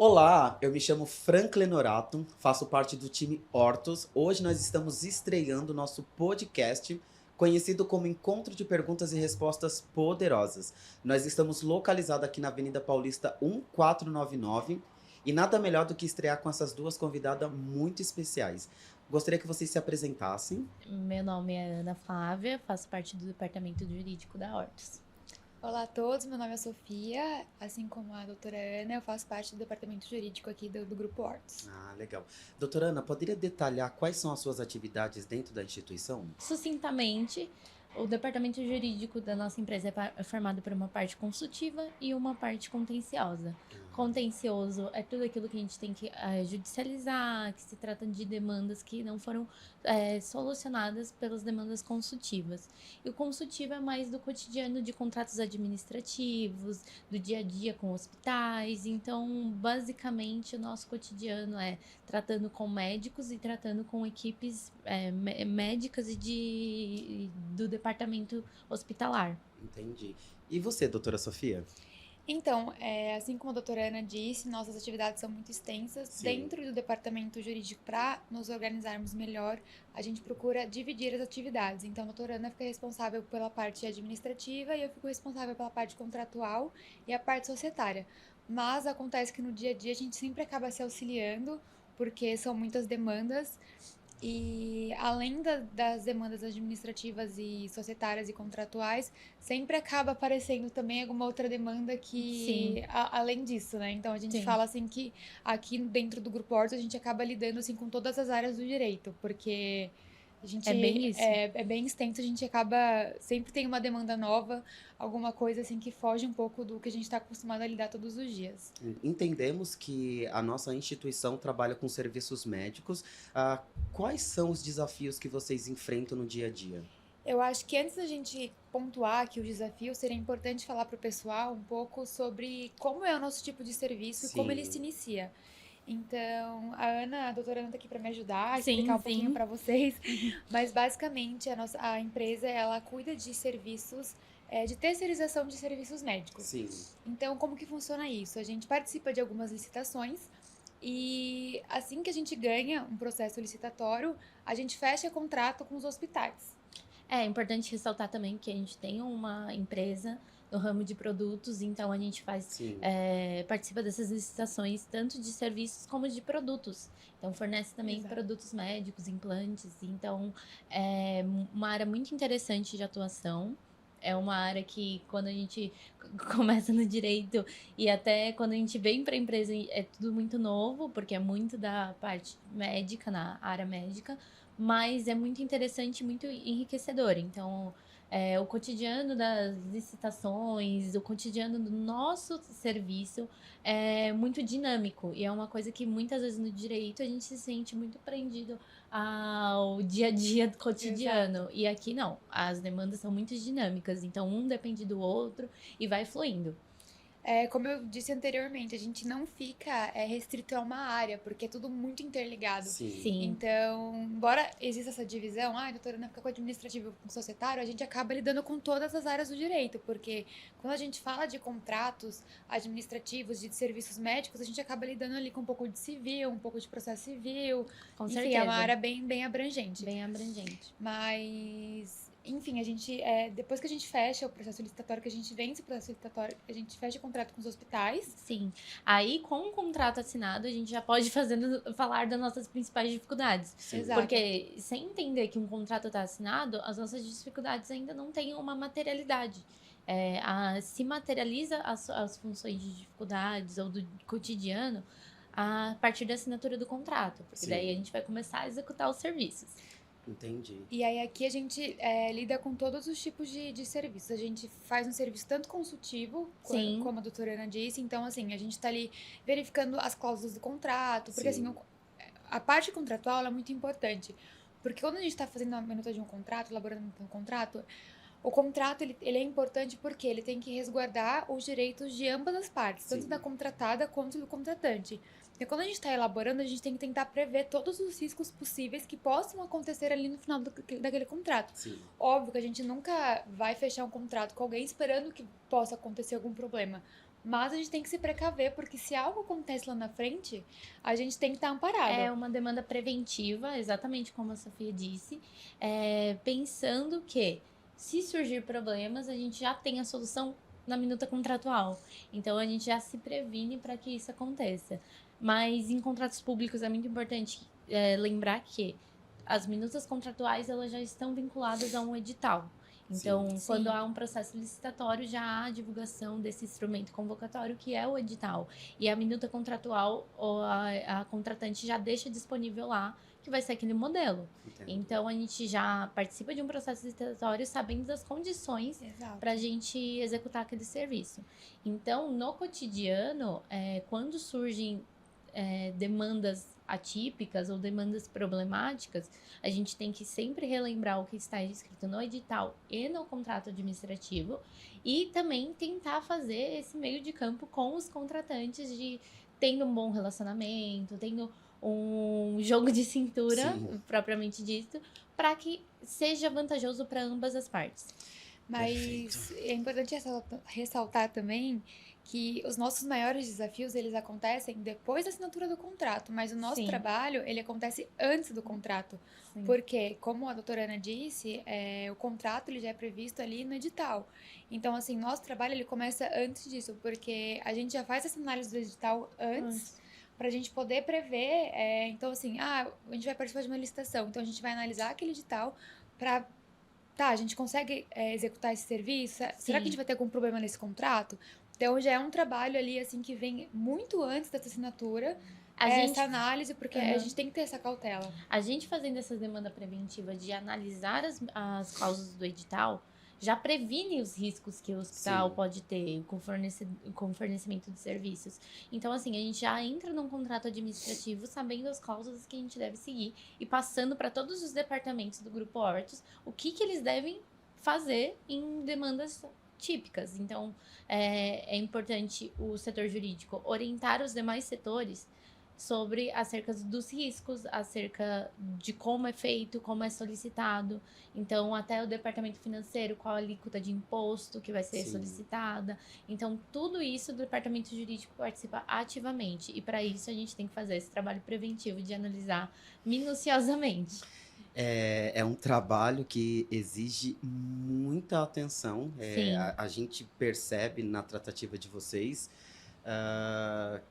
Olá, eu me chamo Franklin Norato, faço parte do time Hortus. Hoje nós estamos estreando nosso podcast, conhecido como Encontro de Perguntas e Respostas Poderosas. Nós estamos localizados aqui na Avenida Paulista 1499 e nada melhor do que estrear com essas duas convidadas muito especiais. Gostaria que vocês se apresentassem. Meu nome é Ana Flávia, faço parte do departamento jurídico da Hortus. Olá a todos, meu nome é Sofia, assim como a doutora Ana, eu faço parte do departamento jurídico aqui do Grupo Hortus. Ah, legal. Doutora Ana, poderia detalhar quais são as suas atividades dentro da instituição? Sucintamente, o departamento jurídico da nossa empresa é formado por uma parte consultiva e uma parte contenciosa. Contencioso é tudo aquilo que a gente tem que judicializar, que se trata de demandas que não foram solucionadas pelas demandas consultivas. E o consultivo é mais do cotidiano de contratos administrativos, do dia a dia com hospitais. Então, basicamente, o nosso cotidiano é tratando com médicos e tratando com equipes médicas do departamento hospitalar. Entendi. E você, doutora Sofia? Então, assim como a doutora Ana disse, nossas atividades são muito extensas. Sim. Dentro do departamento jurídico, para nos organizarmos melhor, a gente procura dividir as atividades. Então, a doutora Ana fica responsável pela parte administrativa e eu fico responsável pela parte contratual e a parte societária. Mas acontece que no dia a dia a gente sempre acaba se auxiliando, porque são muitas demandas. E além das demandas administrativas e societárias e contratuais, sempre acaba aparecendo também alguma outra demanda que, além disso, né? Então a gente fala assim que aqui dentro do Grupo Hortus a gente acaba lidando assim com todas as áreas do direito, porque a gente É bem isso. é bem extenso, a gente acaba sempre tem uma demanda nova, alguma coisa assim que foge um pouco do que a gente está acostumado a lidar todos os dias. Entendemos que a nossa instituição trabalha com serviços médicos. Quais são os desafios que vocês enfrentam no dia a dia? Eu acho que antes da gente pontuar aqui o desafio, seria importante falar para o pessoal um pouco sobre como é o nosso tipo de serviço e como ele se Sim. inicia. Então, a doutora Ana está aqui para me ajudar a explicar um pouquinho para vocês, mas basicamente a empresa ela cuida de serviços de terceirização de serviços médicos. Sim. Então, como que funciona isso? A gente participa de algumas licitações e assim que a gente ganha um processo licitatório, a gente fecha contrato com os hospitais. É importante ressaltar também que a gente tem uma empresa no ramo de produtos, então a gente participa dessas licitações tanto de serviços como de produtos. Então fornece também produtos médicos, implantes. Então é uma área muito interessante de atuação. É uma área que quando a gente começa no direito e até quando a gente vem para a empresa é tudo muito novo, porque é muito da parte médica, na área médica, mas é muito interessante e muito enriquecedor. Então, o cotidiano das licitações, o cotidiano do nosso serviço é muito dinâmico e é uma coisa que muitas vezes no direito a gente se sente muito prendido ao dia a dia do cotidiano. E aqui não, as demandas são muito dinâmicas, então um depende do outro e vai fluindo. Como eu disse anteriormente, a gente não fica restrito a uma área, porque é tudo muito interligado. Sim. Então, embora exista essa divisão, a doutora Ana fica com o administrativo e com o societário, a gente acaba lidando com todas as áreas do direito, porque quando a gente fala de contratos administrativos, de serviços médicos, a gente acaba lidando ali com um pouco de civil, um pouco de processo civil. Com Enfim, certeza. é uma área bem abrangente. Bem abrangente. Mas, enfim, a gente, depois que a gente fecha o processo licitatório, que a gente vence o processo licitatório, a gente fecha o contrato com os hospitais. Sim. Aí, com o contrato assinado, a gente já pode falar das nossas principais dificuldades. Exato. Porque, sem entender que um contrato está assinado, as nossas dificuldades ainda não têm uma materialidade. Se materializa as funções de dificuldades ou do cotidiano a partir da assinatura do contrato. Porque daí a gente vai começar a executar os serviços. Entendi. E aí aqui a gente lida com todos os tipos de serviços. A gente faz um serviço tanto consultivo, como a doutora Ana disse. Então, assim, a gente está ali verificando as cláusulas do contrato. Porque, assim, a parte contratual é muito importante. Porque quando a gente está fazendo a minuta de um contrato, elaborando um contrato, o contrato ele é importante porque ele tem que resguardar os direitos de ambas as partes, tanto da contratada quanto do contratante. E quando a gente está elaborando, a gente tem que tentar prever todos os riscos possíveis que possam acontecer ali no final daquele contrato. Óbvio que a gente nunca vai fechar um contrato com alguém esperando que possa acontecer algum problema. mas a gente tem que se precaver, porque se algo acontece lá na frente, a gente tem que estar amparado. É uma demanda preventiva, exatamente como a Sofia disse, pensando que se surgir problemas, a gente já tem a solução na minuta contratual. Então, a gente já se previne para que isso aconteça. Mas em contratos públicos é muito importante lembrar que as minutas contratuais elas já estão vinculadas a um edital. Então, Sim. quando há um processo licitatório, já há a divulgação desse instrumento convocatório, que é o edital. E a minuta contratual, ou a contratante já deixa disponível lá, que vai ser aquele modelo. Entendo. Então, a gente já participa de um processo licitatório sabendo das condições para a gente executar aquele serviço. Então, no cotidiano, quando surgem demandas atípicas ou demandas problemáticas, a gente tem que sempre relembrar o que está escrito no edital e no contrato administrativo e também tentar fazer esse meio de campo com os contratantes de tendo um bom relacionamento, tendo um jogo de cintura, Sim. propriamente dito, para que seja vantajoso para ambas as partes. Mas Perfeito. é importante ressaltar também que os nossos maiores desafios, eles acontecem depois da assinatura do contrato, mas o nosso Sim. trabalho, ele acontece antes do contrato. Sim. Porque, como a doutora Ana disse, o contrato ele já é previsto ali no edital. Então, assim, nosso trabalho ele começa antes disso, porque a gente já faz essa análise do edital antes, para a gente poder prever. Então, assim, a gente vai participar de uma licitação, então a gente vai analisar aquele edital para a gente consegue executar esse serviço? Será que a gente vai ter algum problema nesse contrato? Então, já é um trabalho ali, assim, que vem muito antes dessa assinatura, essa análise, porque a gente tem que ter essa cautela. A gente fazendo essa demanda preventiva de analisar as cláusulas do edital, já previne os riscos que o hospital Sim. pode ter com fornecimento de serviços. Então, assim, a gente já entra num contrato administrativo sabendo as cláusulas que a gente deve seguir e passando para todos os departamentos do Grupo Hortus o que eles devem fazer em demandas típicas. Então, é importante o setor jurídico orientar os demais setores sobre acerca dos riscos, acerca de como é feito, como é solicitado. Então, até o departamento financeiro, qual a alíquota de imposto que vai ser Sim. solicitada. Então, tudo isso o departamento jurídico participa ativamente. E para isso a gente tem que fazer esse trabalho preventivo de analisar minuciosamente. É um trabalho que exige muita atenção. Sim. A gente percebe na tratativa de vocês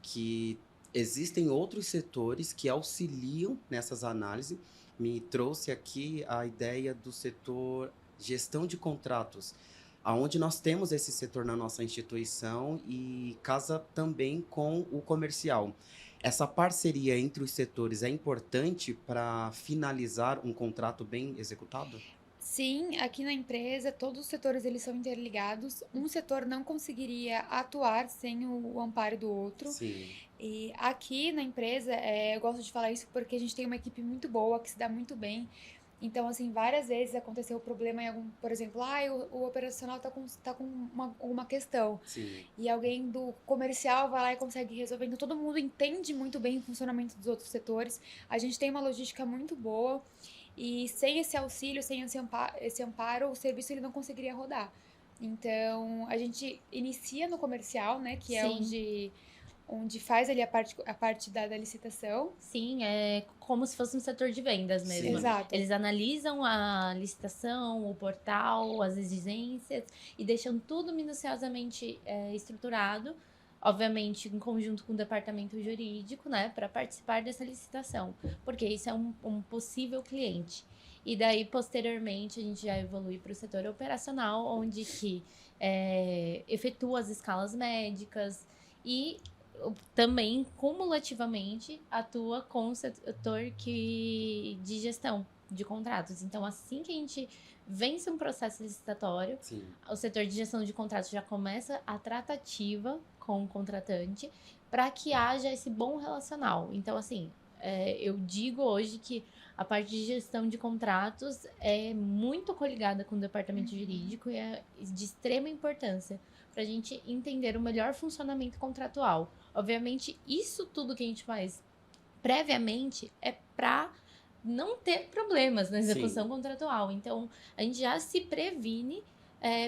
que existem outros setores que auxiliam nessas análises. Me trouxe aqui a ideia do setor gestão de contratos, aonde nós temos esse setor na nossa instituição e casa também com o comercial. Essa parceria entre os setores é importante para finalizar um contrato bem executado? Sim, aqui na empresa, todos os setores eles são interligados. Um setor não conseguiria atuar sem o amparo do outro. Sim. E aqui na empresa, eu gosto de falar isso porque a gente tem uma equipe muito boa, que se dá muito bem. Então, assim, várias vezes aconteceu o problema em algum, por exemplo, o operacional tá com uma questão. Sim. E alguém do comercial vai lá e consegue resolver. Então, todo mundo entende muito bem o funcionamento dos outros setores. A gente tem uma logística muito boa. E sem esse auxílio, sem esse amparo, o serviço ele não conseguiria rodar. Então, a gente inicia no comercial, né? Que é onde faz ali a parte da licitação. Sim, é como se fosse um setor de vendas mesmo. Sim. Exato. Eles analisam a licitação, o portal, as exigências e deixam tudo minuciosamente estruturado, obviamente em conjunto com o departamento jurídico, né, para participar dessa licitação, porque isso é um possível cliente. E daí, posteriormente, a gente já evolui para o setor operacional, onde que efetua as escalas médicas e também, cumulativamente, atua com o setor de gestão de contratos. Então, assim que a gente vence um processo licitatório, Sim. o setor de gestão de contratos já começa a tratativa com o contratante para que haja esse bom relacional. Então, assim, eu digo hoje que a parte de gestão de contratos é muito coligada com o departamento jurídico e é de extrema importância para a gente entender o melhor funcionamento contratual. Obviamente, isso tudo que a gente faz previamente é para não ter problemas na execução contratual. Então, a gente já se previne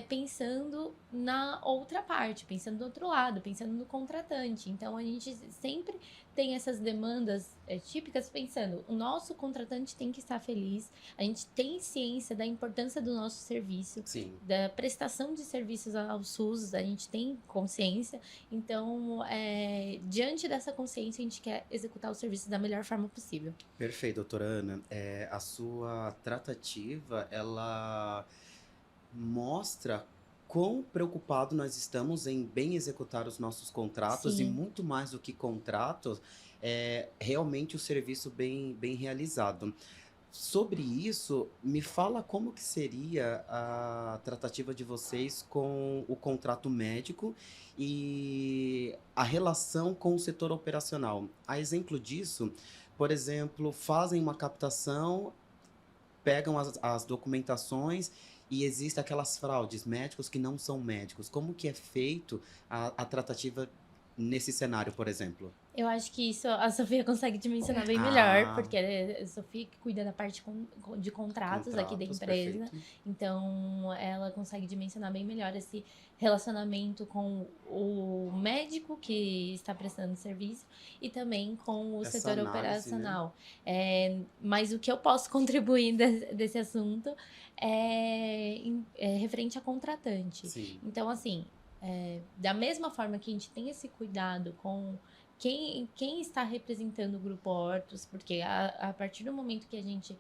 pensando na outra parte, pensando do outro lado, pensando no contratante. Então, a gente sempre tem essas demandas típicas pensando, o nosso contratante tem que estar feliz, a gente tem ciência da importância do nosso serviço, Sim. da prestação de serviços ao SUS, a gente tem consciência. Então, diante dessa consciência, a gente quer executar o serviço da melhor forma possível. Perfeito, doutora Ana. A sua tratativa, ela mostra quão preocupado nós estamos em bem executar os nossos contratos e Sim. muito mais do que contratos, realmente o serviço bem realizado. Sobre isso, me fala como que seria a tratativa de vocês com o contrato médico e a relação com o setor operacional. A exemplo disso, por exemplo, fazem uma captação, pegam as documentações e existem aquelas fraudes, médicos que não são médicos. Como que é feito a tratativa nesse cenário, por exemplo? Eu acho que isso a Sofia consegue dimensionar bem melhor, Ah, porque a Sofia que cuida da parte de contratos aqui da empresa. perfeito. Então, ela consegue dimensionar bem melhor esse relacionamento com o médico que está prestando serviço e também com o Essa setor análise, né? operacional. Mas o que eu posso contribuir desse assunto é referente a contratante. Sim. Então, assim, da mesma forma que a gente tem esse cuidado com quem está representando o Grupo Hortus, porque a partir do momento que a gente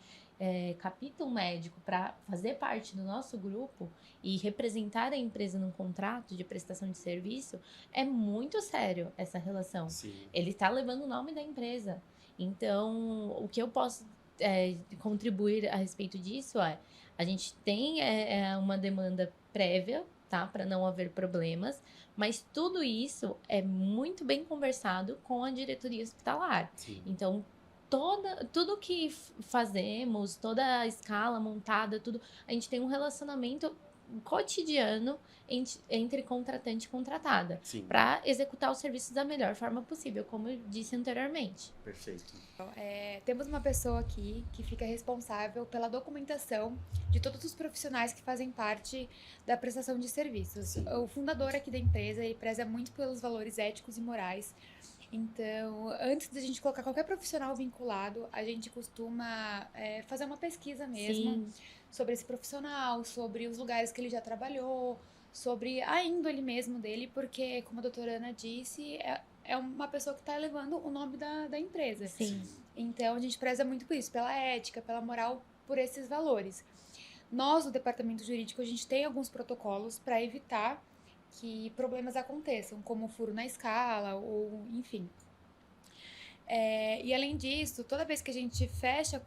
capta um médico para fazer parte do nosso grupo e representar a empresa num contrato de prestação de serviço, é muito sério essa relação. Sim. Ele está levando o nome da empresa. Então, o que eu posso contribuir a respeito disso a gente tem uma demanda prévia, tá? Para não haver problemas, mas tudo isso é muito bem conversado com a diretoria hospitalar. Sim. Então, tudo que fazemos, toda a escala montada, tudo, a gente tem um relacionamento cotidiano entre contratante e contratada, Sim. para executar os serviços da melhor forma possível, como eu disse anteriormente. Perfeito. Temos uma pessoa aqui que fica responsável pela documentação de todos os profissionais que fazem parte da prestação de serviços. Sim. O fundador aqui da empresa, ele preza muito pelos valores éticos e morais. Então, antes de a gente colocar qualquer profissional vinculado, a gente costuma fazer uma pesquisa mesmo. Sim. Sobre esse profissional, sobre os lugares que ele já trabalhou, sobre a índole mesmo dele, porque, como a doutora Ana disse, é uma pessoa que está elevando o nome da empresa. Sim. Então, a gente preza muito por isso, pela ética, pela moral, por esses valores. Nós, do departamento jurídico, a gente tem alguns protocolos para evitar que problemas aconteçam, como furo na escala, ou enfim. E além disso, toda vez que a gente fecha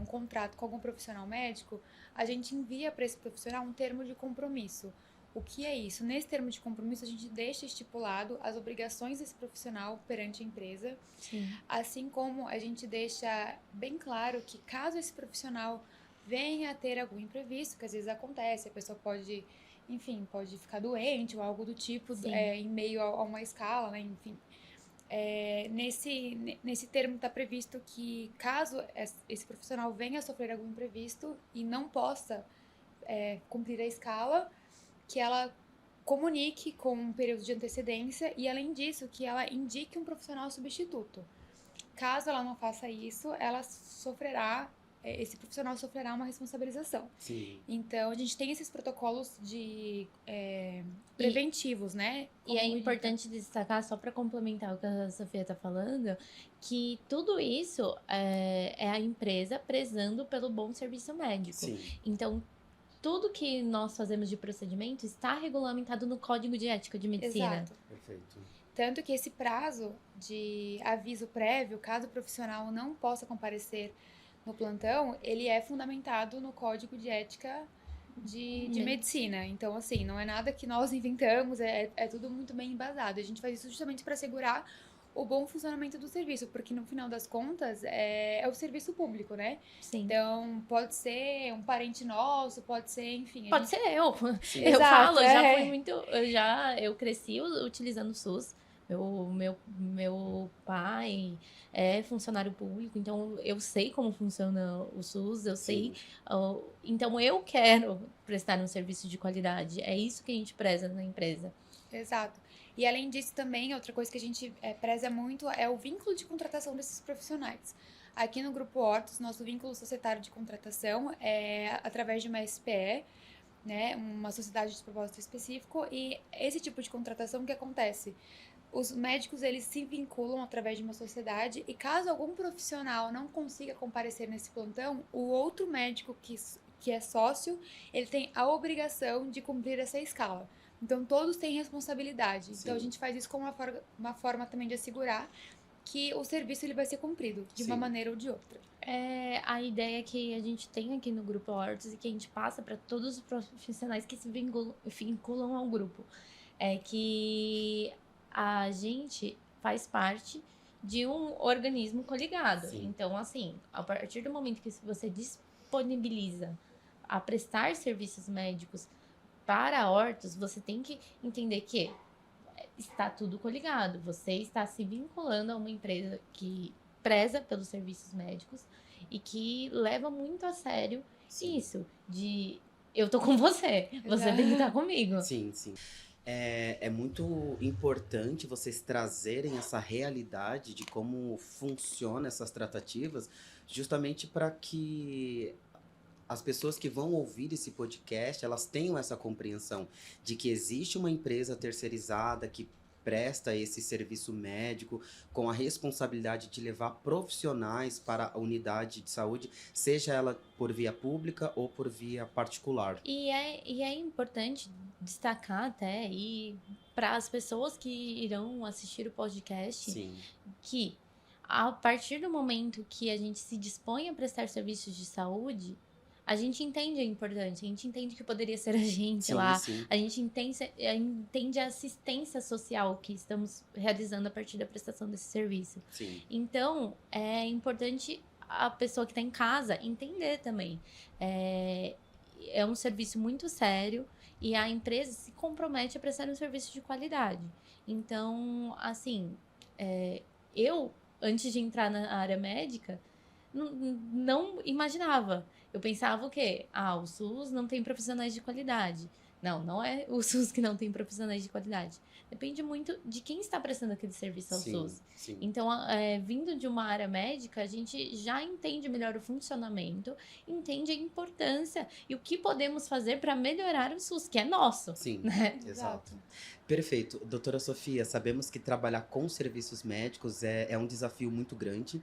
um contrato com algum profissional médico, a gente envia para esse profissional um termo de compromisso. O que é isso? Nesse termo de compromisso, a gente deixa estipulado as obrigações desse profissional perante a empresa, Sim. assim como a gente deixa bem claro que caso esse profissional venha a ter algum imprevisto, que às vezes acontece, a pessoa pode, enfim, pode ficar doente ou algo do tipo, em meio a uma escala, né, enfim. Nesse termo está previsto que caso esse profissional venha a sofrer algum imprevisto e não possa cumprir a escala, que ela comunique com um período de antecedência e, além disso, que ela indique um profissional substituto. Caso ela não faça isso, esse profissional sofrerá uma responsabilização. Sim. Então, a gente tem esses protocolos preventivos, né? E é importante destacar, só para complementar o que a Sofia está falando, que tudo isso é a empresa prezando pelo bom serviço médico. Sim. Então, tudo que nós fazemos de procedimento está regulamentado no Código de Ética de Medicina. Exato. Perfeito. Tanto que esse prazo de aviso prévio, caso o profissional não possa comparecer no plantão, ele é fundamentado no Código de Ética de Medicina. Então, assim, não é nada que nós inventamos, é tudo muito bem embasado. A gente faz isso justamente para assegurar o bom funcionamento do serviço, porque no final das contas é o serviço público, né? Sim. Então, pode ser um parente nosso, pode ser, enfim... Ser eu. Sim. Eu Exato, falo, já fui muito... Eu cresci utilizando o SUS. Meu pai é funcionário público, então eu sei como funciona o SUS, eu sei. Então eu quero prestar um serviço de qualidade. É isso que a gente preza na empresa. Exato. E além disso também, outra coisa que a gente preza muito é o vínculo de contratação desses profissionais. Aqui no Grupo Hortus, nosso vínculo societário de contratação é através de uma SPE, né, uma sociedade de propósito específico, e esse tipo de contratação que acontece? Os médicos, eles se vinculam através de uma sociedade e caso algum profissional não consiga comparecer nesse plantão, o outro médico que é sócio, ele tem a obrigação de cumprir essa escala. Então, todos têm responsabilidade. Sim. Então, a gente faz isso como uma forma também de assegurar que o serviço ele vai ser cumprido, de uma maneira ou de outra. É a ideia que a gente tem aqui no Grupo Hortus e que a gente passa para todos os profissionais que se vinculam ao grupo. É que a gente faz parte de um organismo coligado. Sim. Então, assim, a partir do momento que você disponibiliza a prestar serviços médicos para a Hortus, você tem que entender que está tudo coligado. Você está se vinculando a uma empresa que preza pelos serviços médicos e que leva muito a sério isso de eu tô com você, você tem que estar comigo. Sim, sim. É muito importante vocês trazerem essa realidade de como funcionam essas tratativas, justamente para que as pessoas que vão ouvir esse podcast, elas tenham essa compreensão de que existe uma empresa terceirizada que presta esse serviço médico com a responsabilidade de levar profissionais para a unidade de saúde, seja ela por via pública ou por via particular. E é importante destacar até, e para as pessoas que irão assistir o podcast, sim, que a partir do momento que a gente se dispõe a prestar serviços de saúde, a gente entende a importância, a gente entende que poderia ser a gente lá, sim. A gente entende a assistência social que estamos realizando a partir da prestação desse serviço. Sim. Então, é importante a pessoa que está em casa entender também. É um serviço muito sério e a empresa se compromete a prestar um serviço de qualidade. Então, assim, eu, antes de entrar na área médica, não imaginava. Eu pensava o quê? O SUS não tem profissionais de qualidade. Não é o SUS que não tem profissionais de qualidade. Depende muito de quem está prestando aquele serviço ao SUS. Sim. Então, vindo de uma área médica, a gente já entende melhor o funcionamento, entende a importância e o que podemos fazer para melhorar o SUS, que é nosso. Sim, né? Exato. Perfeito. Doutora Sofia, sabemos que trabalhar com serviços médicos é um desafio muito grande.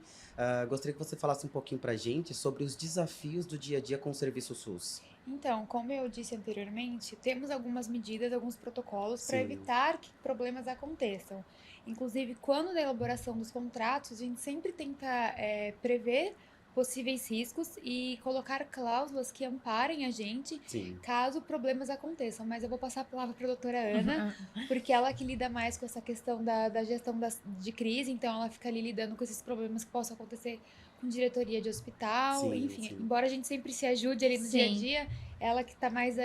Gostaria que você falasse um pouquinho pra gente sobre os desafios do dia a dia com o serviço SUS. Então, como eu disse anteriormente, temos algumas medidas, alguns protocolos para evitar que problemas aconteçam. Inclusive, quando da elaboração dos contratos, a gente sempre tenta prever possíveis riscos e colocar cláusulas que amparem a gente caso problemas aconteçam. Mas eu vou passar a palavra para a doutora Ana, porque ela que lida mais com essa questão da gestão de crise, então ela fica ali lidando com esses problemas que possam acontecer com diretoria de hospital, enfim. Embora a gente sempre se ajude ali no dia a dia, ela que está mais,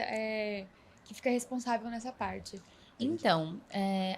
que fica responsável nessa parte. Então,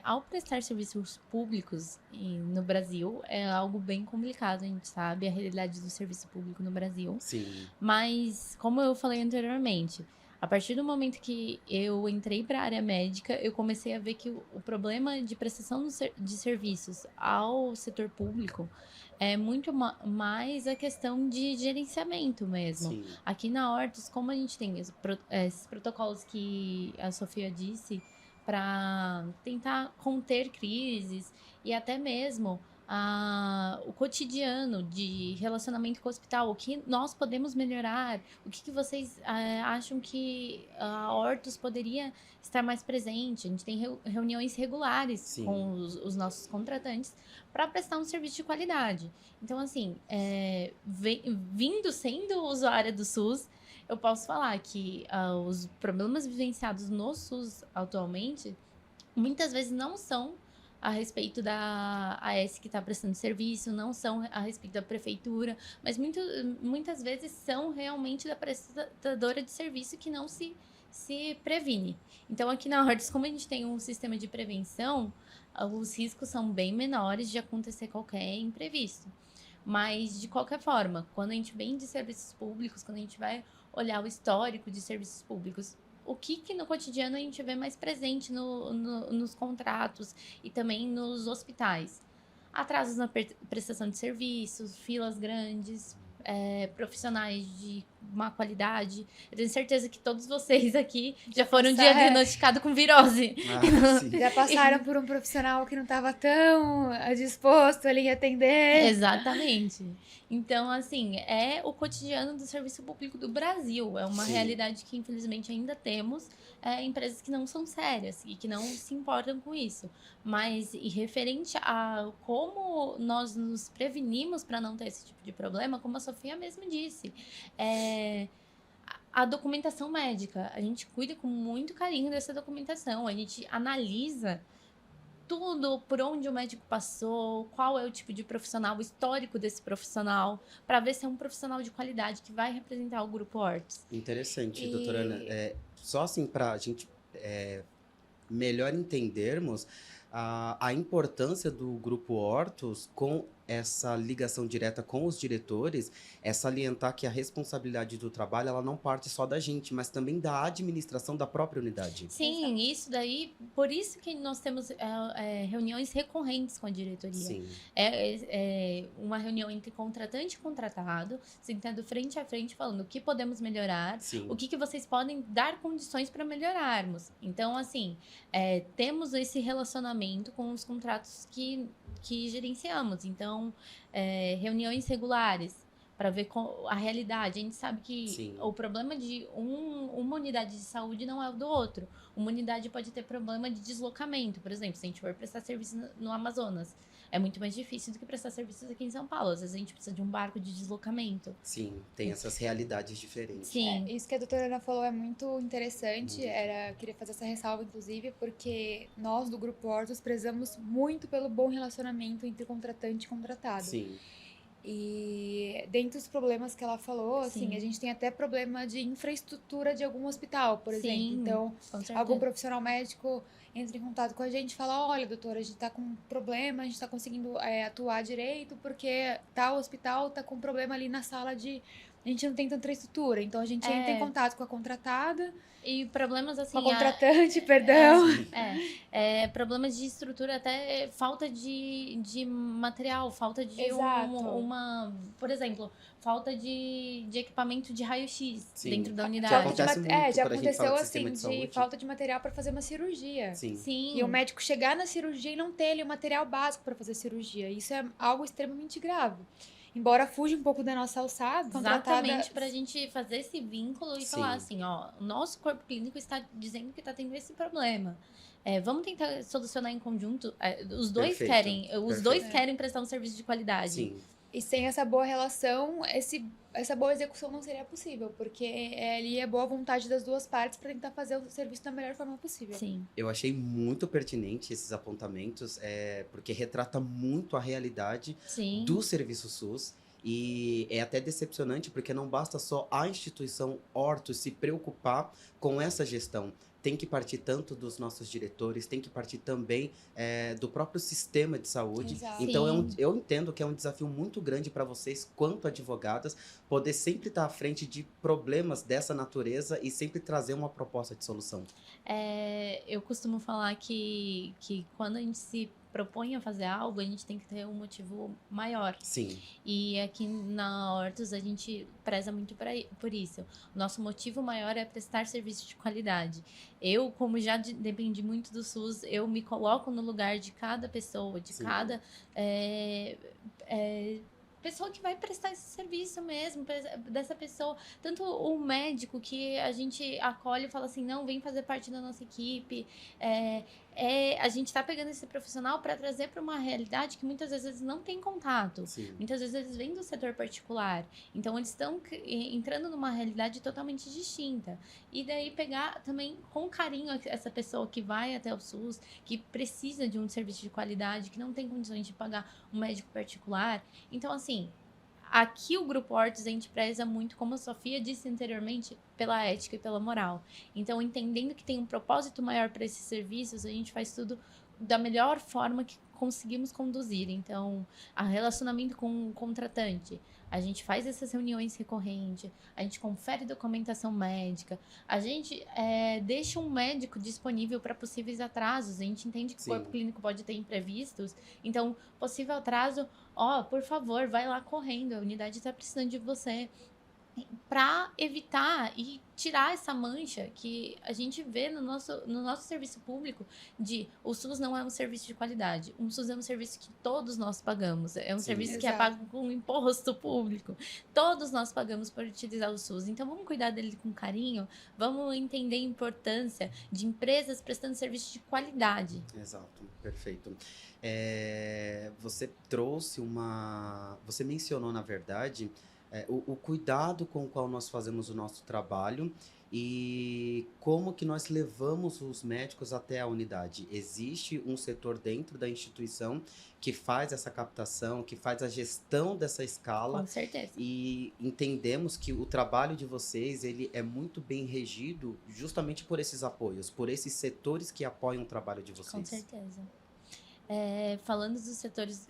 ao prestar serviços públicos no Brasil, é algo bem complicado, a gente sabe a realidade do serviço público no Brasil. Sim. Mas, como eu falei anteriormente, a partir do momento que eu entrei para a área médica, eu comecei a ver que o problema de prestação de serviços ao setor público é muito mais a questão de gerenciamento mesmo. Sim. Aqui na Hortus, como a gente tem esses protocolos que a Sofia disse, para tentar conter crises e até mesmo o cotidiano de relacionamento com o hospital, o que nós podemos melhorar, o que vocês acham que a Hortus poderia estar mais presente. A gente tem reuniões regulares com os nossos contratantes para prestar um serviço de qualidade. Então, assim, sendo usuária do SUS, eu posso falar que os problemas vivenciados no SUS atualmente, muitas vezes não são a respeito da AS que está prestando serviço, não são a respeito da prefeitura, mas muitas vezes são realmente da prestadora de serviço que não se previne. Então, aqui na Hortus, como a gente tem um sistema de prevenção, os riscos são bem menores de acontecer qualquer imprevisto. Mas, de qualquer forma, quando a gente vem de serviços públicos, quando a gente vai olhar o histórico de serviços públicos, o que no cotidiano a gente vê mais presente nos contratos e também nos hospitais? Atrasos na prestação de serviços, filas grandes, profissionais de má qualidade. Eu tenho certeza que todos vocês aqui já foram diagnosticados com virose. Já passaram por um profissional que não estava tão disposto ali a atender. Exatamente. Então, assim, é o cotidiano do serviço público do Brasil. É uma realidade que, infelizmente, ainda temos empresas que não são sérias e que não se importam com isso. Mas, e referente a como nós nos prevenimos para não ter esse tipo de problema, como a Sofia mesmo disse, a documentação médica. A gente cuida com muito carinho dessa documentação. A gente analisa tudo, por onde o médico passou, qual é o tipo de profissional, o histórico desse profissional, para ver se é um profissional de qualidade que vai representar o Grupo Hortus. Interessante, doutora Ana. Só assim, para a gente melhor entendermos a importância do Grupo Hortus com essa ligação direta com os diretores, é salientar que a responsabilidade do trabalho ela não parte só da gente, mas também da administração da própria unidade. Sim, isso daí, por isso que nós temos reuniões recorrentes com a diretoria. Sim. É uma reunião entre contratante e contratado, sentando frente a frente, falando o que podemos melhorar, Sim. o que vocês podem dar condições para melhorarmos. Então, assim, temos esse relacionamento com os contratos que gerenciamos. Então, reuniões regulares para ver a realidade. A gente sabe que o problema de uma unidade de saúde não é o do outro. Uma unidade pode ter problema de deslocamento. Por exemplo, se a gente for prestar serviço no Amazonas, é muito mais difícil do que prestar serviços aqui em São Paulo. Às vezes a gente precisa de um barco de deslocamento. Sim, tem essas realidades diferentes. Sim. Isso que a doutora Ana falou é muito interessante. Queria fazer essa ressalva, inclusive, porque nós do Grupo Hortus prezamos muito pelo bom relacionamento entre contratante e contratado. Sim. E dentre os problemas que ela falou, assim, a gente tem até problema de infraestrutura de algum hospital, por exemplo. Então, algum profissional médico entra em contato com a gente e fala, olha, doutora, a gente tá com um problema, a gente tá conseguindo atuar direito porque tal hospital tá com problema ali na sala de... A gente não tem tanta estrutura, então a gente entra em contato com a contratada. E problemas assim... Com a contratante, perdão. Problemas de estrutura, até falta de material, falta de por exemplo, falta de equipamento de raio-x dentro da unidade. Já aconteceu assim, de falta de material para fazer uma cirurgia. Sim. E o médico chegar na cirurgia e não ter ali o material básico para fazer cirurgia. Isso é algo extremamente grave. Embora fuja um pouco da nossa alçada. Exatamente, pra gente fazer esse vínculo e falar assim, ó, o nosso corpo clínico está dizendo que tá tendo esse problema. Vamos tentar solucionar em conjunto. Os dois querem prestar um serviço de qualidade. Sim. E sem essa boa relação, essa boa execução não seria possível, porque ali é boa vontade das duas partes para tentar fazer o serviço da melhor forma possível. Sim. Eu achei muito pertinente esses apontamentos, porque retrata muito a realidade do serviço SUS. E é até decepcionante, porque não basta só a instituição Hortus se preocupar com essa gestão. Tem que partir tanto dos nossos diretores, tem que partir também do próprio sistema de saúde. Exato. Então, eu entendo que é um desafio muito grande para vocês, quanto advogadas, poder sempre estar à frente de problemas dessa natureza e sempre trazer uma proposta de solução. Eu costumo falar que quando a gente se propõe a fazer algo, a gente tem que ter um motivo maior. Sim. E aqui na Hortus a gente preza muito por isso. O nosso motivo maior é prestar serviço de qualidade. Eu, como já dependi muito do SUS, eu me coloco no lugar de cada pessoa, de cada pessoa que vai prestar esse serviço mesmo, dessa pessoa. Tanto o médico que a gente acolhe e fala assim, não, vem fazer parte da nossa equipe. A gente está pegando esse profissional para trazer para uma realidade que muitas vezes eles não têm contato. Sim. Muitas vezes eles vêm do setor particular. Então, eles estão entrando numa realidade totalmente distinta. E daí pegar também com carinho essa pessoa que vai até o SUS, que precisa de um serviço de qualidade, que não tem condições de pagar um médico particular. Então, assim, aqui o Grupo Hortus a gente preza muito, como a Sofia disse anteriormente, pela ética e pela moral. Então, entendendo que tem um propósito maior para esses serviços, a gente faz tudo da melhor forma que conseguimos conduzir. Então, a relacionamento com o contratante, a gente faz essas reuniões recorrentes, a gente confere documentação médica, a gente deixa um médico disponível para possíveis atrasos. A gente entende que o corpo clínico pode ter imprevistos, então, possível atraso, por favor, vai lá correndo, a unidade está precisando de você, para evitar e tirar essa mancha que a gente vê no nosso serviço público de o SUS não é um serviço de qualidade. O SUS é um serviço que todos nós pagamos. É um serviço que é pago com imposto público. Todos nós pagamos por utilizar o SUS. Então, vamos cuidar dele com carinho. Vamos entender a importância de empresas prestando serviço de qualidade. Exato, perfeito. Você trouxe Você mencionou, na verdade, o cuidado com o qual nós fazemos o nosso trabalho e como que nós levamos os médicos até a unidade. Existe um setor dentro da instituição que faz essa captação, que faz a gestão dessa escala. Com certeza. E entendemos que o trabalho de vocês, ele é muito bem regido justamente por esses apoios, por esses setores que apoiam o trabalho de vocês. Com certeza. Falando dos setores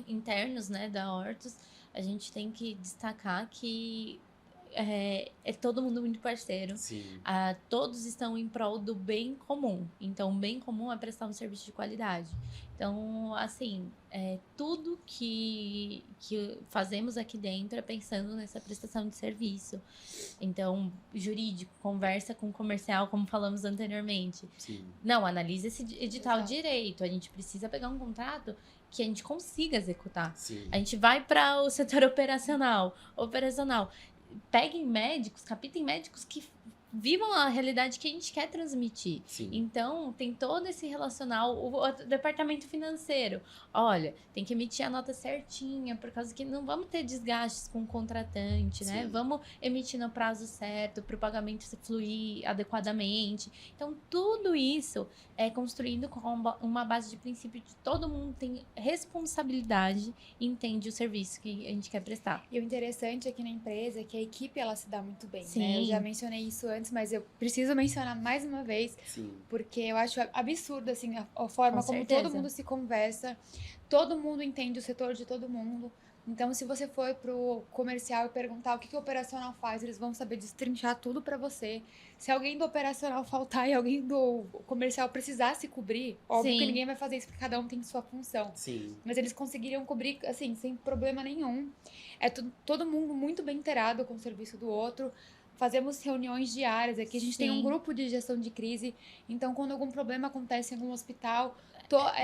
internos, né, da Hortus, a gente tem que destacar que é todo mundo muito parceiro. Sim. Todos estão em prol do bem comum. Então, o bem comum é prestar um serviço de qualidade. Então, assim, tudo que fazemos aqui dentro é pensando nessa prestação de serviço. Então, jurídico, conversa com o comercial, como falamos anteriormente. Sim. Não, analise esse edital direito. A gente precisa pegar um contrato que a gente consiga executar. Sim. A gente vai para o setor operacional. Peguem médicos, captem médicos que vivam a realidade que a gente quer transmitir. Sim. Então, tem todo esse relacional, o departamento financeiro. Olha, tem que emitir a nota certinha, por causa que não vamos ter desgastes com o contratante, né? Sim. Vamos emitir no prazo certo, para o pagamento fluir adequadamente. Então, tudo isso é construído com uma base de princípio de todo mundo tem responsabilidade e entende o serviço que a gente quer prestar. E o interessante aqui na empresa é que a equipe, ela se dá muito bem, Sim. né? Eu já mencionei isso antes, mas eu preciso mencionar mais uma vez, Sim. porque eu acho absurdo, assim, a forma como todo mundo se conversa, todo mundo entende o setor de todo mundo. Então, se você for pro comercial e perguntar o que o operacional faz, eles vão saber destrinchar tudo pra você. Se alguém do operacional faltar e alguém do comercial precisar se cobrir, óbvio Sim. que ninguém vai fazer isso, porque cada um tem sua função. Sim. Mas eles conseguiriam cobrir, assim, sem problema nenhum. Todo mundo muito bem inteirado com o serviço do outro. Fazemos reuniões diárias aqui. A gente tem um grupo de gestão de crise. Então, quando algum problema acontece em algum hospital...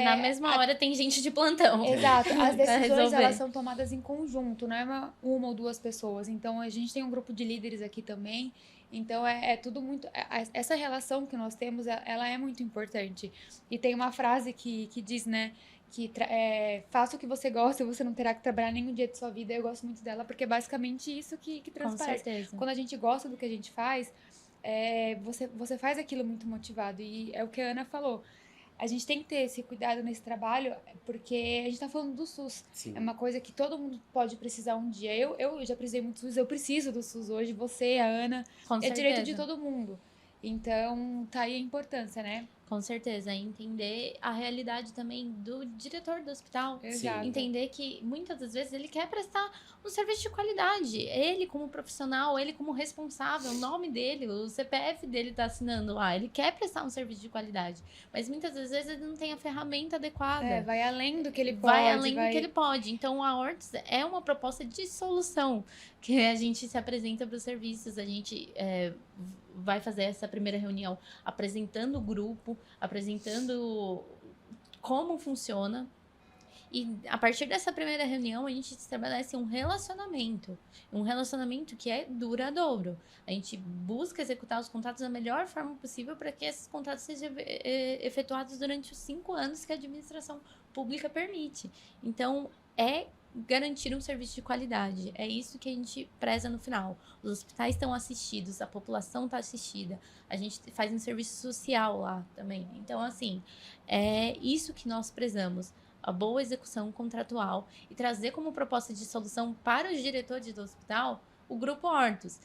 na mesma hora tem gente de plantão. Exato. As decisões, resolver. elas são tomadas em conjunto. Não é uma ou duas pessoas. Então, a gente tem um grupo de líderes aqui também. Então, tudo muito... essa relação que nós temos, ela é muito importante. E tem uma frase que diz, né? Que faça o que você gosta e você não terá que trabalhar nenhum dia de sua vida. Eu gosto muito dela, porque é basicamente isso que transparece. Com certeza. Quando a gente gosta do que a gente faz, você faz aquilo muito motivado. E é o que a Ana falou. A gente tem que ter esse cuidado nesse trabalho, porque a gente tá falando do SUS. Sim. É uma coisa que todo mundo pode precisar um dia. Eu já precisei muito do SUS, eu preciso do SUS hoje. Você, a Ana, Com certeza. direito de todo mundo. Então, tá aí a importância, né? Com certeza, entender a realidade também do diretor do hospital. Exato. Entender que muitas das vezes ele quer prestar um serviço de qualidade. Ele como profissional, ele como responsável, o nome dele, o CPF dele tá assinando lá. Ele quer prestar um serviço de qualidade. Mas muitas das vezes ele não tem a ferramenta adequada. Vai além do que ele pode. Vai além do que ele pode. Então, a Hortus é uma proposta de solução que a gente se apresenta para os serviços. A gente vai fazer essa primeira reunião apresentando o grupo, apresentando como funciona. E a partir dessa primeira reunião, a gente estabelece um relacionamento que é duradouro. A gente busca executar os contratos da melhor forma possível para que esses contratos sejam efetuados durante os 5 anos que a administração pública permite. Então, garantir um serviço de qualidade. É isso que a gente preza no final. Os hospitais estão assistidos, a população está assistida. A gente faz um serviço social lá também. Então, assim, é isso que nós prezamos. A boa execução contratual e trazer como proposta de solução para os diretores do hospital o Grupo Hortus.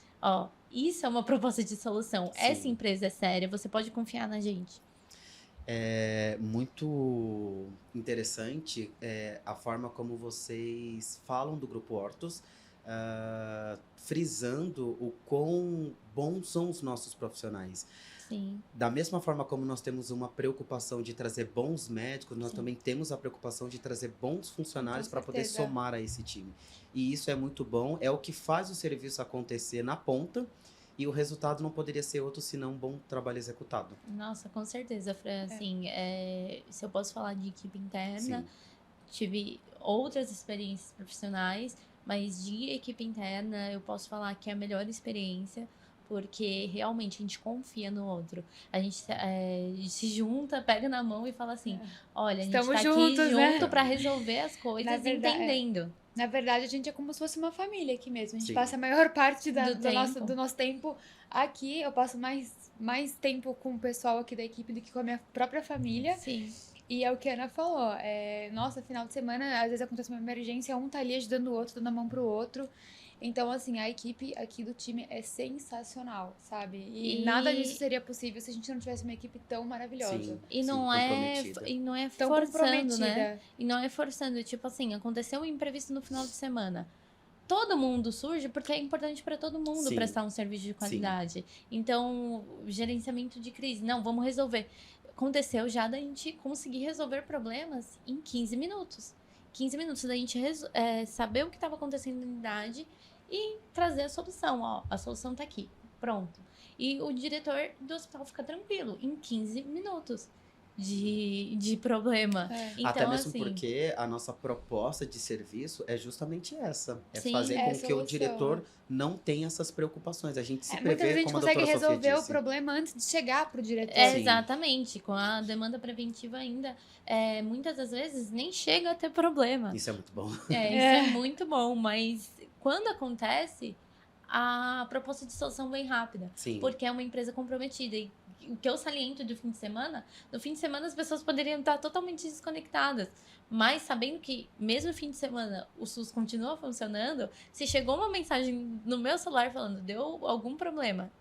Isso é uma proposta de solução. Sim. Essa empresa é séria, você pode confiar na gente. É muito interessante a forma como vocês falam do Grupo Hortus, frisando o quão bons são os nossos profissionais. Sim, Da mesma forma como nós temos uma preocupação de trazer bons médicos, nós sim. também temos a preocupação de trazer bons funcionários Com para poder certeza. somar a esse time. E isso é muito bom, é o que faz o serviço acontecer na ponta, e o resultado não poderia ser outro senão um bom trabalho executado. Nossa, com certeza, Fran. Assim, se eu posso falar de equipe interna, Sim, tive outras experiências profissionais, mas de equipe interna eu posso falar que é a melhor experiência, porque realmente a gente confia no outro. A gente se junta, pega na mão e fala assim: olha, a gente Estamos tá aqui juntos, né? junto para resolver as Na coisas, verdade, entendendo Na verdade, a gente é como se fosse uma família aqui mesmo. A gente sim, passa a maior parte do tempo. do nosso tempo aqui. Eu passo mais tempo com o pessoal aqui da equipe do que com a minha própria família. Sim, E é o que a Ana falou. Nossa, final de semana, às vezes acontece uma emergência, um tá ali ajudando o outro, dando a mão pro outro. Então, assim, a equipe aqui do time é sensacional, sabe? E nada disso seria possível se a gente não tivesse uma equipe tão maravilhosa. sim, E sim, não comprometida. e não é Tão forçando, né? comprometida. E não é forçando, tipo assim, aconteceu um imprevisto no final de semana. Todo mundo surge porque é importante para todo mundo Sim, prestar um serviço de sim, qualidade. Então, gerenciamento de crise, não, vamos resolver. Aconteceu já da gente conseguir resolver problemas em 15 minutos. 15 minutos da gente saber o que estava acontecendo na unidade e trazer a solução. Ó, a solução tá aqui, pronto. E o diretor do hospital fica tranquilo, em 15 minutos de problema. É. Então, até mesmo assim, porque a nossa proposta de serviço é justamente essa. É sim, fazer É com a que o solução. diretor não tenha essas preocupações. A gente se Muitas vezes a prevê, gente como a consegue doutora Sofia resolver o disse. problema antes de chegar pro diretor. Sim. Exatamente, com a demanda preventiva ainda, muitas das vezes nem chega a ter problema. Isso é muito bom. Isso é muito bom, mas quando acontece, a proposta de solução vem rápida, Sim, porque é uma empresa comprometida. E o que eu saliento do fim de semana, no fim de semana as pessoas poderiam estar totalmente desconectadas, mas sabendo que mesmo no fim de semana o SUS continua funcionando, se chegou uma mensagem no meu celular falando deu algum problema,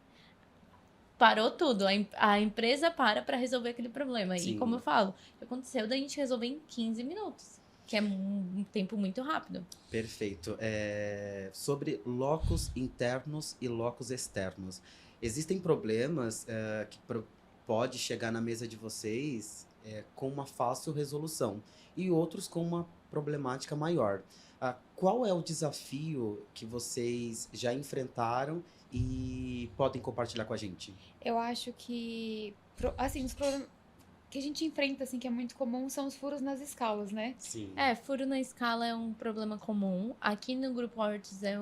parou tudo. A empresa para resolver aquele problema. Sim. E como eu falo, aconteceu da gente resolver em 15 minutos. Que é um tempo muito rápido. perfeito. Sobre locos internos e locos externos. Existem problemas que pode chegar na mesa de vocês com uma fácil resolução e outros com uma problemática maior. Qual é o desafio que vocês já enfrentaram e podem compartilhar com a gente? Eu acho que, assim, os problemas que a gente enfrenta, assim, que é muito comum, são os furos nas escalas, né? Sim. Furo na escala é um problema comum. Aqui no Grupo Hortus é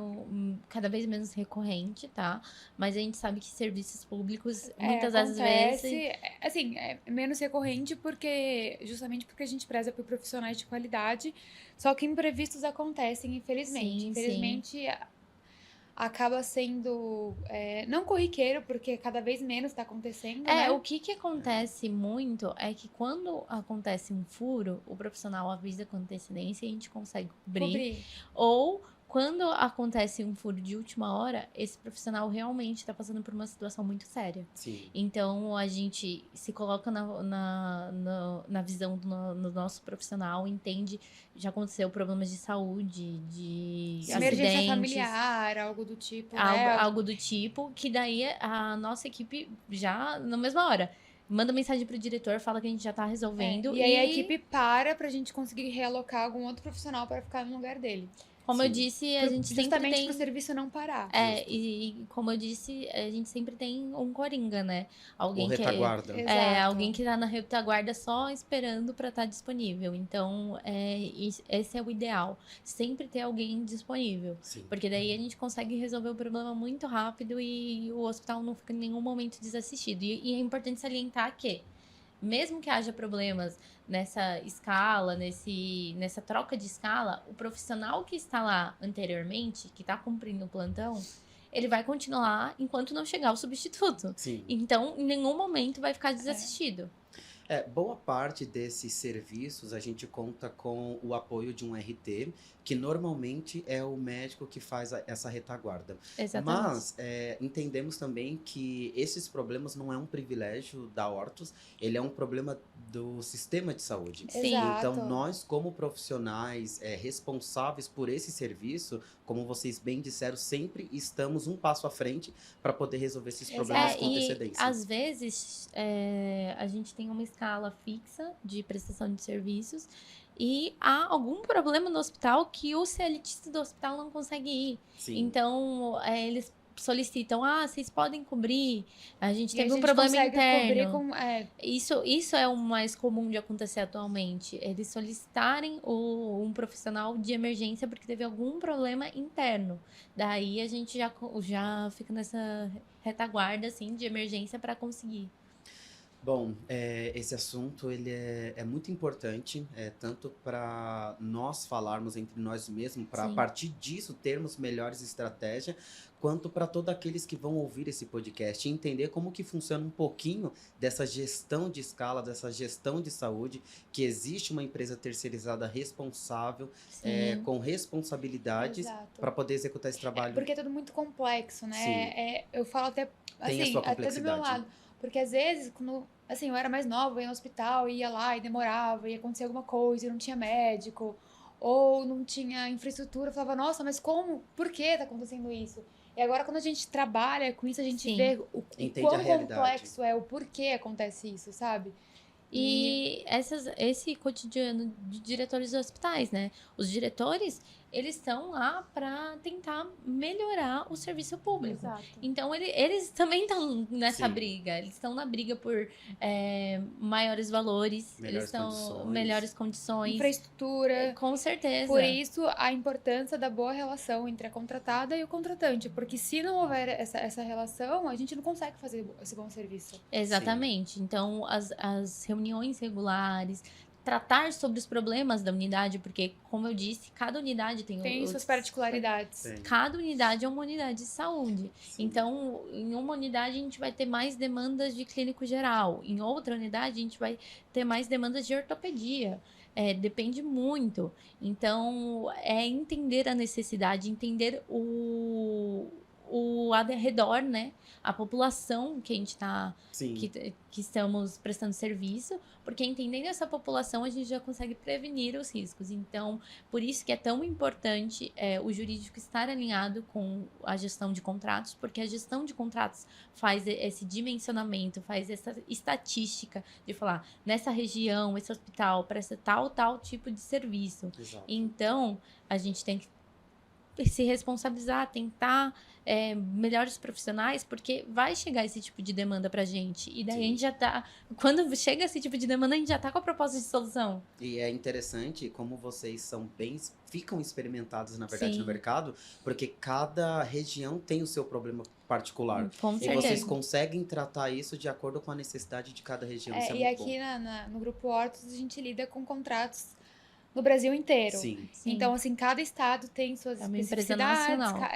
cada vez menos recorrente, tá? Mas a gente sabe que serviços públicos, muitas das vezes... Assim, é menos recorrente justamente porque a gente preza por profissionais de qualidade, só que imprevistos acontecem, infelizmente. Sim, Infelizmente, acaba sendo, não corriqueiro, porque cada vez menos está acontecendo, né? O que acontece muito é que quando acontece um furo, o profissional avisa com antecedência e a gente consegue cobrir. Ou quando acontece um furo de última hora, esse profissional realmente está passando por uma situação muito séria. Sim. Então, a gente se coloca na visão do nosso profissional, entende, já aconteceu problemas de saúde, de Emergência acidentes, familiar, algo do tipo, algo, né? algo do tipo, que daí a nossa equipe já, na mesma hora, manda mensagem pro diretor, fala que a gente já tá resolvendo. E aí a equipe pra gente conseguir realocar algum outro profissional para ficar no lugar dele. Como Sim. eu disse, a gente sempre Justamente tem... pro serviço não parar. E como eu disse, a gente sempre tem um coringa, né? Ou retaguarda. Exato. Alguém que tá na retaguarda só esperando para estar disponível. Então, esse é o ideal. Sempre ter alguém disponível. Sim. Porque daí a gente consegue resolver o problema muito rápido e o hospital não fica em nenhum momento desassistido. E é importante salientar que, mesmo que haja problemas nessa escala, nessa troca de escala, o profissional que está lá anteriormente, que está cumprindo o plantão, ele vai continuar enquanto não chegar o substituto. Sim. Então, em nenhum momento vai ficar desassistido. Boa parte desses serviços a gente conta com o apoio de um RT, que normalmente é o médico que faz essa retaguarda. Exatamente. Mas entendemos também que esses problemas não é um privilégio da Hortus, ele é um problema do sistema de saúde. Sim. Então, Exato. nós, como profissionais responsáveis por esse serviço, como vocês bem disseram, sempre estamos um passo à frente para poder resolver esses problemas Exato. com E antecedência. às vezes a gente tem uma escala fixa de prestação de serviços e há algum problema no hospital que o CLTista do hospital não consegue ir. Sim. Então, eles solicitam, vocês podem cobrir, a gente E a teve um gente problema consegue cobrir interno. Isso é o mais comum de acontecer atualmente. Eles solicitarem um profissional de emergência porque teve algum problema interno. Daí a gente já fica nessa retaguarda assim, de emergência para conseguir. Bom, esse assunto ele é muito importante, tanto para nós falarmos entre nós mesmos, para a Sim. partir disso termos melhores estratégias, quanto para todos aqueles que vão ouvir esse podcast e entender como que funciona um pouquinho dessa gestão de escala, dessa gestão de saúde, que existe uma empresa terceirizada responsável, Sim. com responsabilidades Exato. para poder executar esse trabalho. Porque é tudo muito complexo, né? Sim. Eu falo até, Tem a assim, sua até do meu complexidade. lado. Porque às vezes, quando, assim, eu era mais nova, eu ia no hospital, ia lá e demorava, ia acontecer alguma coisa, e não tinha médico, ou não tinha infraestrutura, eu falava, nossa, mas como? Por que tá acontecendo isso? E agora, quando a gente trabalha com isso, a gente Sim. vê o Entende a quão realidade. complexo é, o porquê acontece isso, sabe? E esse cotidiano de diretores de hospitais, né? Os diretores, eles estão lá para tentar melhorar o serviço público. Exato. Então, eles também estão nessa Sim. briga. Eles estão na briga por maiores valores, Melhores eles estão condições. melhores condições. Infraestrutura. Com certeza. Por isso, a importância da boa relação entre a contratada e o contratante. Porque se não houver essa relação, a gente não consegue fazer esse bom serviço. Exatamente. Então, as reuniões regulares, tratar sobre os problemas da unidade, porque, como eu disse, cada unidade Tem suas particularidades. Tem. Cada unidade é uma unidade de saúde. Sim. Então, em uma unidade, a gente vai ter mais demandas de clínico geral. Em outra unidade, a gente vai ter mais demandas de ortopedia. Depende muito. Então, é entender a necessidade, entender o ao redor, né? A população que a gente está Sim. que estamos prestando serviço, porque entendendo essa população a gente já consegue prevenir os riscos. Então, por isso que é tão importante o jurídico estar alinhado com a gestão de contratos, porque a gestão de contratos faz esse dimensionamento, faz essa estatística de falar, nessa região, esse hospital presta tal tipo de serviço. Exato. Então, a gente tem que se responsabilizar, tentar melhores profissionais, porque vai chegar esse tipo de demanda pra gente. E daí Sim. a gente já tá. Quando chega esse tipo de demanda, a gente já tá com a proposta de solução. E é interessante como vocês ficam experimentados, na verdade, Sim. no mercado, porque cada região tem o seu problema particular. Com E certeza. vocês conseguem tratar isso de acordo com a necessidade de cada região. Isso é E muito aqui no Grupo Hortus, a gente lida com contratos no Brasil inteiro. Sim. Sim. Então, assim, cada estado tem suas É uma empresa especificidades. nacional.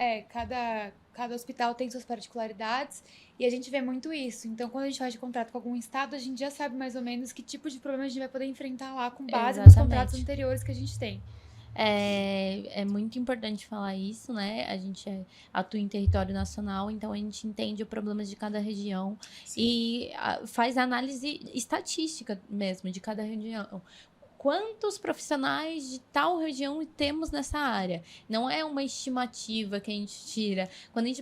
Cada hospital tem suas particularidades. E a gente vê muito isso. Então, quando a gente faz de contrato com algum estado, a gente já sabe mais ou menos que tipo de problema a gente vai poder enfrentar lá com base nos Exatamente. contratos anteriores que a gente tem. É muito importante falar isso, né? A gente atua em território nacional, então a gente entende os problemas de cada região. Sim. E faz análise estatística mesmo de cada região. Quantos profissionais de tal região temos nessa área? Não é uma estimativa que a gente tira. Quando a gente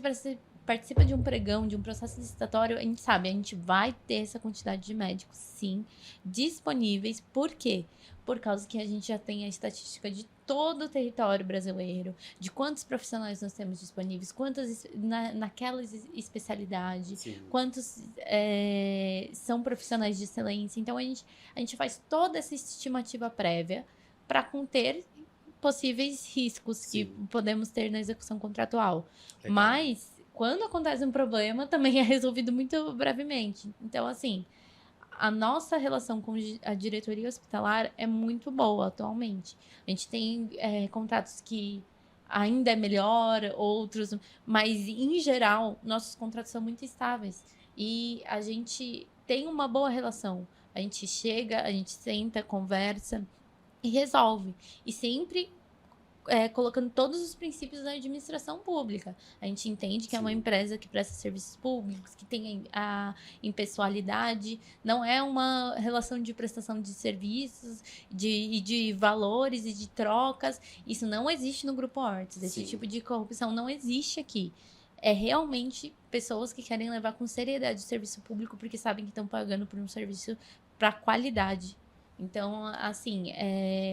participa de um pregão, de um processo licitatório, a gente sabe, a gente vai ter essa quantidade de médicos, sim, disponíveis. Por quê? Por causa que a gente já tem a estatística de todo o território brasileiro, de quantos profissionais nós temos disponíveis, quantos naquela especialidade, Sim. quantos são profissionais de excelência. Então, a gente faz toda essa estimativa prévia para conter possíveis riscos Sim. que podemos ter na execução contratual. Legal. Mas, quando acontece um problema, também é resolvido muito brevemente. Então, assim, a nossa relação com a diretoria hospitalar é muito boa atualmente. A gente tem contratos que ainda é melhor, outros, mas em geral, nossos contratos são muito estáveis. E a gente tem uma boa relação. A gente chega, a gente senta, conversa e resolve. E sempre colocando todos os princípios da administração pública. A gente entende que é uma Sim. empresa que presta serviços públicos, que tem a impessoalidade, não é uma relação de prestação de serviços, de valores e de trocas. Isso não existe no Grupo Hortus. Esse Sim. tipo de corrupção não existe aqui. É realmente pessoas que querem levar com seriedade o serviço público porque sabem que estão pagando por um serviço para qualidade. Então, assim,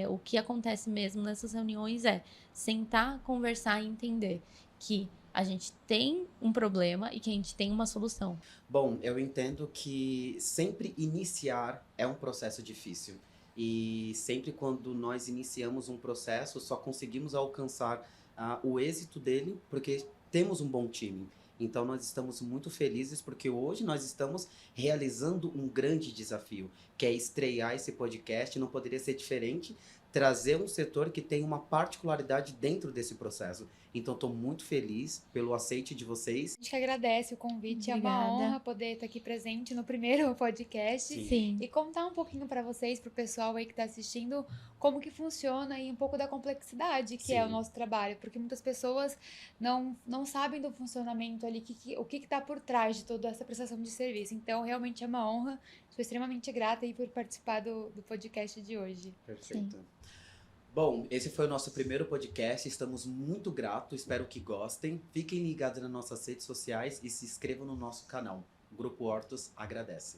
o que acontece mesmo nessas reuniões é sentar, conversar e entender que a gente tem um problema e que a gente tem uma solução. Bom, eu entendo que sempre iniciar é um processo difícil. E sempre quando nós iniciamos um processo, só conseguimos alcançar o êxito dele porque temos um bom time. Então nós estamos muito felizes porque hoje nós estamos realizando um grande desafio, que é estrear esse podcast. Não poderia ser diferente, trazer um setor que tem uma particularidade dentro desse processo. Então estou muito feliz pelo aceite de vocês. A gente que agradece o convite, é uma Obrigada. honra poder estar aqui presente no primeiro podcast. Sim. Sim. E contar um pouquinho para vocês, para o pessoal aí que está assistindo, como que funciona e um pouco da complexidade que é o Sim. nosso trabalho, porque muitas pessoas não sabem do funcionamento ali, o que está por trás de toda essa prestação de serviço. Então, realmente é uma honra, estou extremamente grata aí por participar do podcast de hoje. Perfeito. Bom, esse foi o nosso primeiro podcast. Estamos muito gratos, espero que gostem. Fiquem ligados nas nossas redes sociais e se inscrevam no nosso canal. O Grupo Hortus agradece.